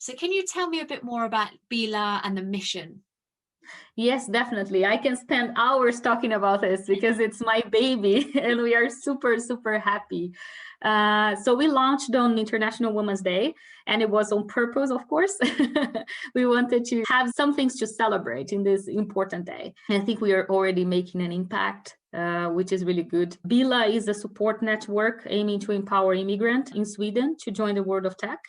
So can you tell me a bit more about Beela and the mission? Yes, definitely. I can spend hours talking about this because it's my baby and we are super, super happy. So we launched on International Women's Day and it was on purpose, of course. We wanted to have some things to celebrate in this important day. I think we are already making an impact, which is really good. Beela is a support network aiming to empower immigrants in Sweden to join the world of tech.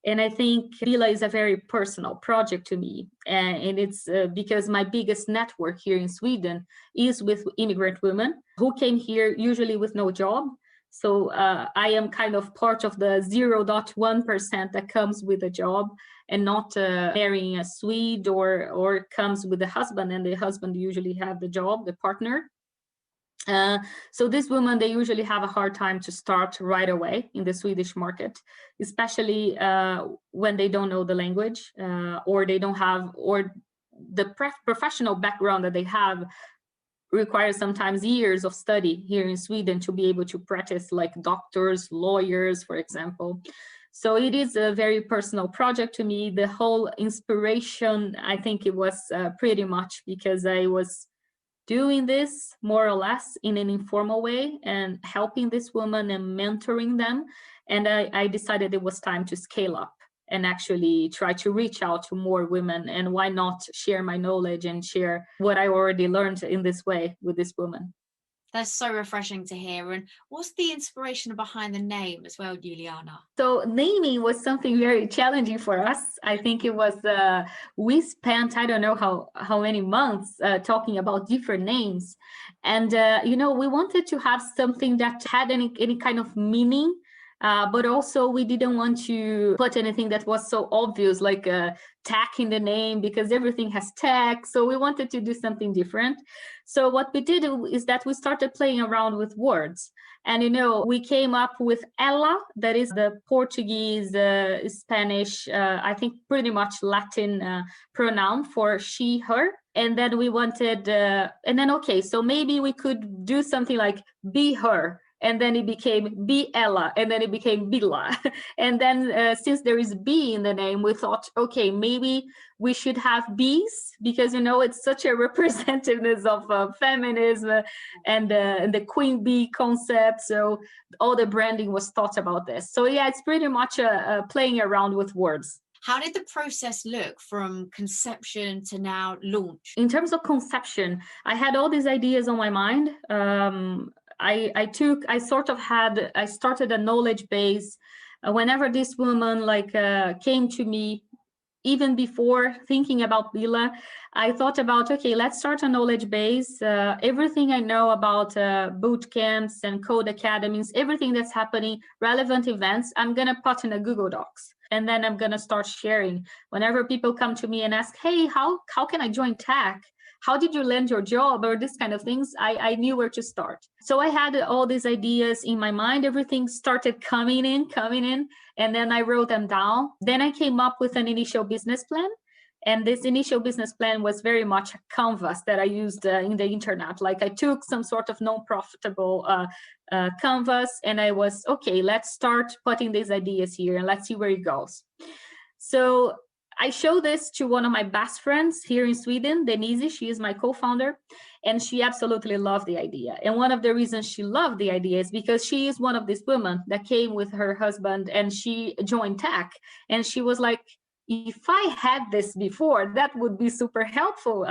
And I think Beela is a very personal project to me. And it's because my biggest network here in Sweden is with immigrant women who came here usually with no job. So I am kind of part of the 0.1% that comes with a job and not marrying a Swede or comes with a husband and the husband usually have the job, the partner. So these women, they usually have a hard time to start right away in the Swedish market, especially when they don't know the language or they don't have, or the professional background that they have requires sometimes years of study here in Sweden to be able to practice like doctors, lawyers, for example. So it is a very personal project to me. The whole inspiration, I think it was pretty much because I was doing this more or less in an informal way and helping this woman and mentoring them. And I decided it was time to scale up and actually try to reach out to more women. And why not share my knowledge and share what I already learned in this way with this woman. That's so refreshing to hear. And what's the inspiration behind the name as well, Juliana? So naming was something very challenging for us. I think it was, we spent, I don't know how many months talking about different names. And, we wanted to have something that had any kind of meaning. But also we didn't want to put anything that was so obvious, like tech in the name, because everything has tech. So we wanted to do something different. So what we did is that we started playing around with words. And, we came up with ela, that is the Portuguese, Spanish, I think pretty much Latin pronoun for she, her. And then we wanted, okay, so maybe we could do something like be her. And then it became Beela, and then it became Beela. And then since there is B in the name, we thought, okay, maybe we should have bees because, it's such a representativeness of feminism and the queen bee concept. So all the branding was thought about this. So yeah, it's pretty much playing around with words. How did the process look from conception to now launch? In terms of conception, I had all these ideas on my mind. I started a knowledge base whenever this woman came to me, even before thinking about Beela, I thought about, okay, let's start a knowledge base. Everything I know about boot camps and code academies, everything that's happening, relevant events, I'm going to put in a Google Docs. And then I'm going to start sharing. Whenever people come to me and ask, hey, how can I join tech? How did you land your job or this kind of things? I knew where to start. So I had all these ideas in my mind. Everything started coming in, and then I wrote them down. Then I came up with an initial business plan. And this initial business plan was very much a canvas that I used in the internet. Like I took some sort of non-profitable canvas and I was, okay, let's start putting these ideas here and let's see where it goes. So I showed this to one of my best friends here in Sweden, Denise. She is my co-founder, and she absolutely loved the idea. And one of the reasons she loved the idea is because she is one of these women that came with her husband and she joined tech. And she was like, if I had this before, that would be super helpful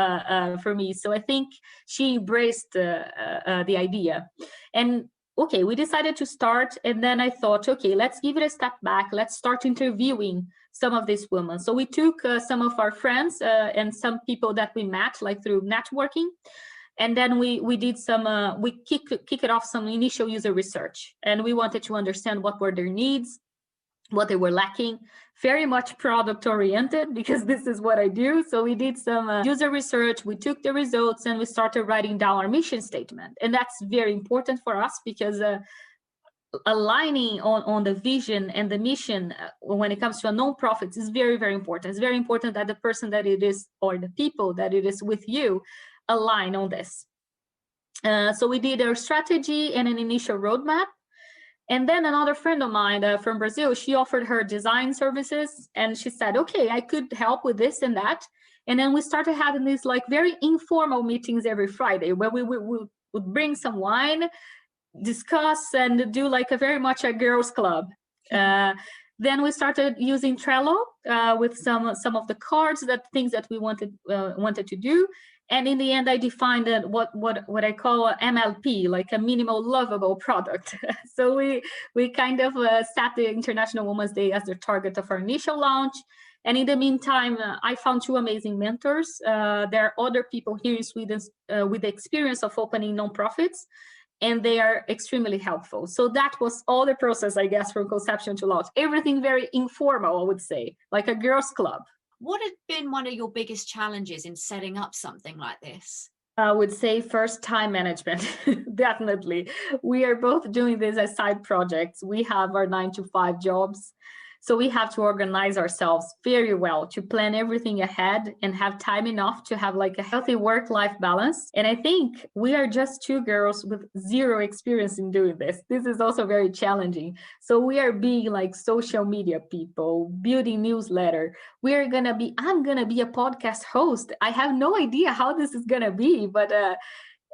for me. So I think she embraced the idea. And okay, we decided to start. And then I thought, okay, let's give it a step back. Let's start interviewing some of these women. So we took some of our friends and some people that we met like through networking. And then we did we kicked off some initial user research. And we wanted to understand what were their needs, what they were lacking, very much product oriented because this is what I do. So we did some user research, we took the results and we started writing down our mission statement. And that's very important for us because aligning on the vision and the mission when it comes to a non-profit is very, very important. It's very important that the person that it is or the people that it is with you align on this. So we did our strategy and an initial roadmap. And then another friend of mine from Brazil, she offered her design services, and she said, okay, I could help with this and that. And then we started having these like very informal meetings every Friday where we would bring some wine, discuss, and do like a very much a girls club. Then we started using Trello with some of the cards, that things that we wanted to do. And in the end, I defined what I call a MLP, like a minimal lovable product. So we kind of set the International Women's Day as the target of our initial launch. And in the meantime, I found 2 amazing mentors. There are other people here in Sweden with the experience of opening nonprofits, and they are extremely helpful. So that was all the process, I guess, from conception to launch. Everything very informal, I would say, like a girls' club. What had been one of your biggest challenges in setting up something like this? I would say first, time management. Definitely. We are both doing this as side projects. We have our 9-to-5 jobs. So we have to organize ourselves very well to plan everything ahead and have time enough to have like a healthy work-life balance. And I think we are just 2 girls with 0 experience in doing this. This is also very challenging. So we are being like social media people, building newsletter. I'm going to be a podcast host. I have no idea how this is going to be, but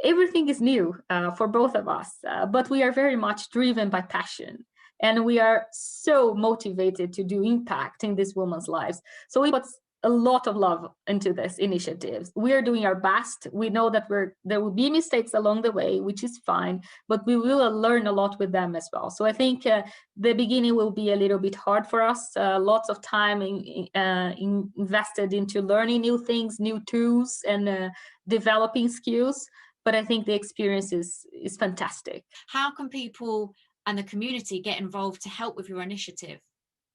everything is new for both of us. But we are very much driven by passion. And we are so motivated to do impact in these women's lives. So we put a lot of love into this initiative. We are doing our best. We know that there will be mistakes along the way, which is fine, but we will learn a lot with them as well. So I think the beginning will be a little bit hard for us. Lots of time invested into learning new things, new tools, and developing skills. But I think the experience is fantastic. How can people and the community get involved to help with your initiative?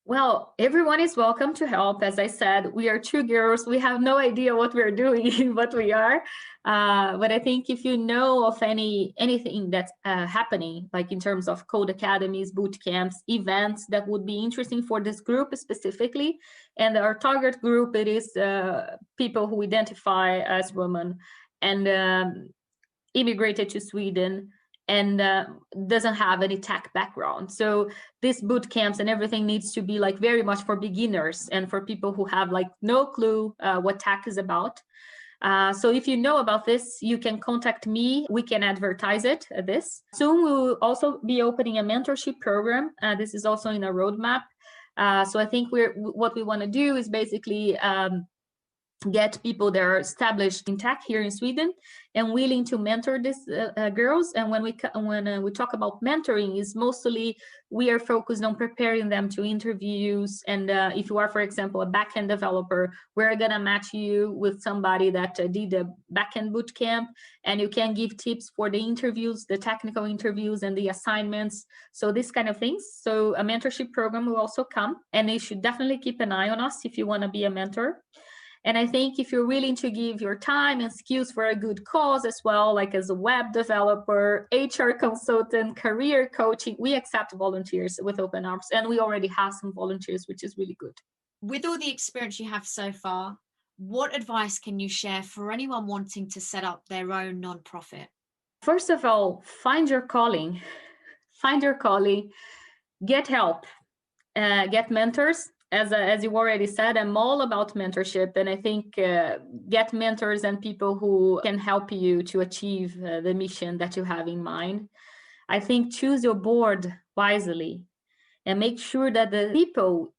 Well, everyone is welcome to help. As I said, we are 2 girls. We have no idea what we're doing, but we are. But I think if you know of anything that's happening, like in terms of code academies, boot camps, events that would be interesting for this group specifically, and our target group, it is people who identify as women and immigrated to Sweden, and doesn't have any tech background. So these boot camps and everything needs to be like very much for beginners and for people who have like no clue what tech is about. So if you know about this, you can contact me. We can advertise it. Soon we will also be opening a mentorship program. This is also in a roadmap. So I think what we want to do is basically get people that are established in tech here in Sweden and willing to mentor these girls. And when we talk about mentoring, is mostly we are focused on preparing them to interviews. And if you are, for example, a backend developer, we're gonna match you with somebody that did a backend bootcamp, and you can give tips for the interviews, the technical interviews, and the assignments. So this kind of things. So a mentorship program will also come, and you should definitely keep an eye on us if you want to be a mentor. And I think if you're willing to give your time and skills for a good cause as well, like as a web developer, HR consultant, career coaching, we accept volunteers with open arms. And we already have some volunteers, which is really good. With all the experience you have so far, what advice can you share for anyone wanting to set up their own nonprofit? First of all, find your calling. Find your calling. Get help. Get mentors. As you already said, I'm all about mentorship, and I think get mentors and people who can help you to achieve the mission that you have in mind. I think choose your board wisely and make sure that the people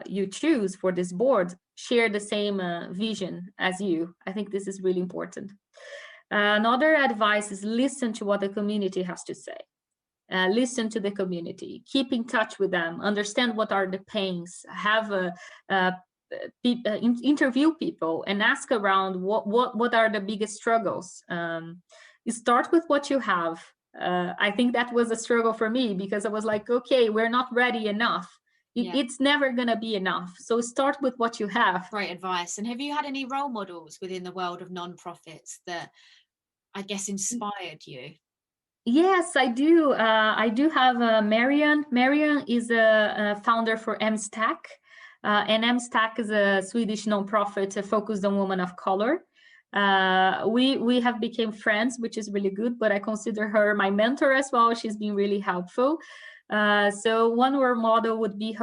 you choose for this board share the same vision as you. I think this is really important. Another advice is listen to what the community has to say. Listen to the community, keep in touch with them, understand what are the pains, have interview people and ask around what are the biggest struggles. You start with what you have. I think that was a struggle for me because I was like, okay, we're not ready enough. It's never going to be enough. So start with what you have. Great advice. And have you had any role models within the world of nonprofits that I guess inspired you? Yes, I do. I do have Marian. Marian is a founder for MStack. And MStack is a Swedish nonprofit focused on women of color. We have become friends, which is really good, but I consider her my mentor as well. She's been really helpful. So one role model would be her.